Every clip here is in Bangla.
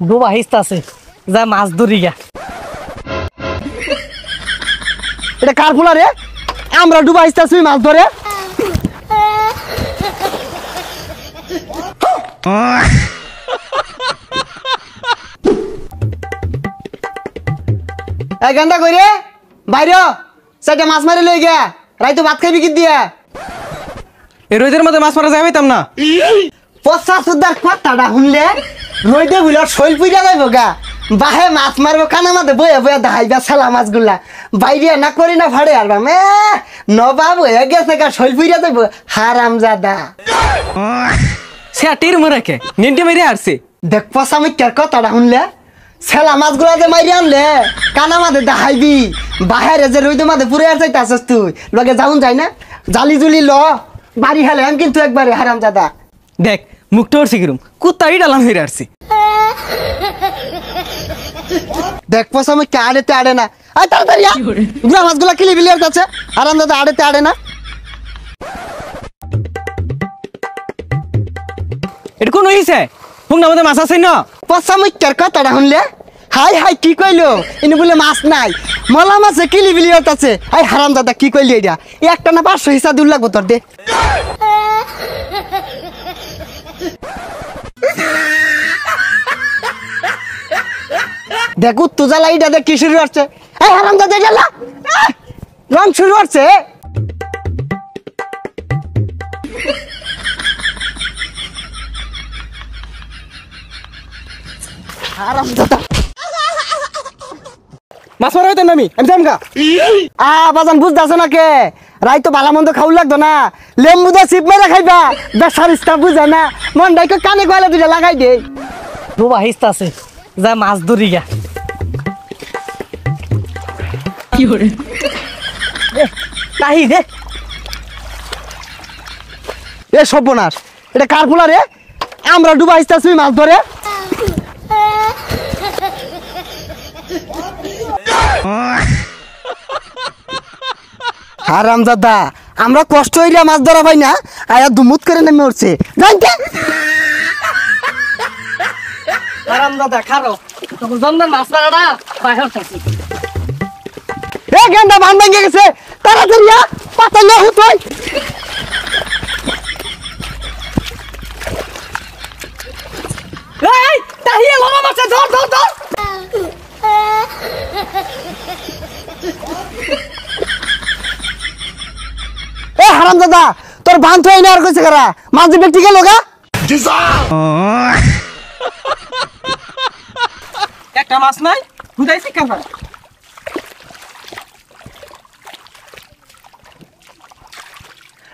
ডুবা হিস্তা আছে যা মাছ ধরি গা। এটা কার ফুলা রে? আমরা ডুবা হিস্তা আছি মাছ ধরে। এই গান্দা কই রে বাইরে সেটা মাছ মারি লই গিয়া রাইতো ভাত খাইবি কি দিয়া? এই রোদের মধ্যে মাছ মারা যাবে তাম না। পচা সুদার কথাটা শুনলে রইদে বুঝলে শৈল পুইরা যাইব গা। বাহে মাছ মারবো কানা মাঝে বয়ে বয়ে দাহাইবা ছেলা মাছগুলা বাইরে না করি না ভাড়ে আর মে নবাব হয়ে গেছে গা শৈল পুইরা যাইব হারাম জাদা। সে তীর মরাকে নিন্টি মেরে আসছে। দেখ পচা মিথ্যার কথাটা শুনলে ছেলা মাছগুলা যে মাইরে আনলে কানা মাঝে দাহাইবি বাহেরে যে রইদে মাঝে পুরে আর চাইতাছস তুই লগে যাউন যাই না জালি জুলি ল বাড়ি হেলে কিন্তু একবারে হারাম জাদা। দেখ মুখটা ওর শিখিরুম কুত্তাই ডালাম হয়ে আসছে। দেখ পচা মিথ্যা আড়েতে আড়ে না। আয় তাড়াতাড়ি গুলা মাছগুলা কিলি বিলিয়ার যাচ্ছে হারাম জাদা আড়েতে আড়ে না। এটা কোন হইছে হুংনা মধ্যে মাছ আছে না। পচা মিথ্যার কথাটা শুনলে হাই হাই কি কইলো ইনি বলে মাছ নাই মলা মাছে কিলি বিলিয়ার আছে। হাই হারাম দাদা কি কইলি এটা একটা না 500 হিসা দূর লাগবো তোর দে। দেখ তো জ্বালা এটা দেখ কি শুরু হচ্ছে। এই হারাম দাদা জ্বালা রং শুরু হচ্ছে। হারাম দাদা মাছ মারা হইতেন আমি জামগা। বাজান বুঝতেছো না কে রাই তো ভালো মন্দ খাও লাগতো না লেম্বু দা চিপ মেরে খাইবা বেসার ইস্তা বুঝে না মন ডাইকে কানে গলা দুটা লাগাই দে। ডুবা হিস্তা আছে যা মাছ ধরি গা। কি করে তাহি দে এ সর্বনাশ এটা কার ফুলা রে? আমরা ডুবা হিস্তাছি মাছ ধরে। হারাম দাদা আমরা কষ্ট হইলে মাছ ধরা পাই না আয়া দুমুত করে নেমে উঠছে জানতে। হারাম দাদা খারো তখন জন্মের মাছ মারাটা বাইরে থাকি। এ গেন্দা বান ভেঙে গেছে তাড়াতাড়ি পাতা না হুতই। এই তাহিয়া লমা মাছে ধর ধর ধর। এ হারাম দাদা তোর বান তো এনে আর কইছে কারা মাছ দিবে ঠিক লগা। একটা মাছ নাই বুঝাইছি কেন।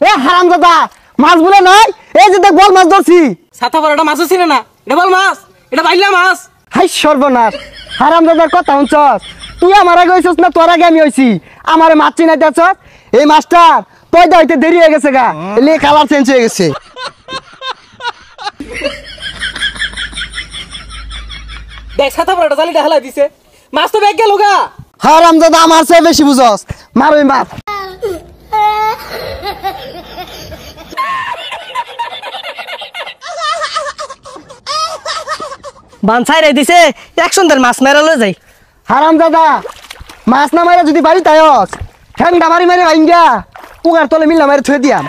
এ হারাম দাদা মাছ বলে নাই এই যে দেখ বল মাছ ধরছি। ছাতা পড়াটা মাছও ছিল না। এটা বল মাছ এটা বাইলা মাছ। হাই সর্বনাশ হারাম দাদার কথা শুনছস তুই আমার আগে হইছস না তোর আগে আমি হইছি আমারে মাছ চিনাইতেছস। এই মাছটার পয়দা হইতে দেরি হয়ে গেছে গা এলে কালার চেঞ্জ হয়ে গেছে। দেখ ছাতা পড়াটা জালিটা হেলাই দিছে মাছ তো ব্যাগ গেল গা। হারাম দাদা আমার চেয়ে বেশি বুঝস মার ওই মাছ। বান ছাইরাই দিছে এক সুন্দর মাছ মেরা লয়ে যাই। হারাম দাদা মাছ না মারে যদি বাড়ি তাইস ঠ্যাংটা মারি মারি ভাইঙ্গা পুগার তলে মিল্লা মারি থুয়ে দিয়াম।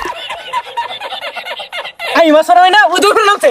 এই মাছ মারা হয় না ওই দূর নামছে।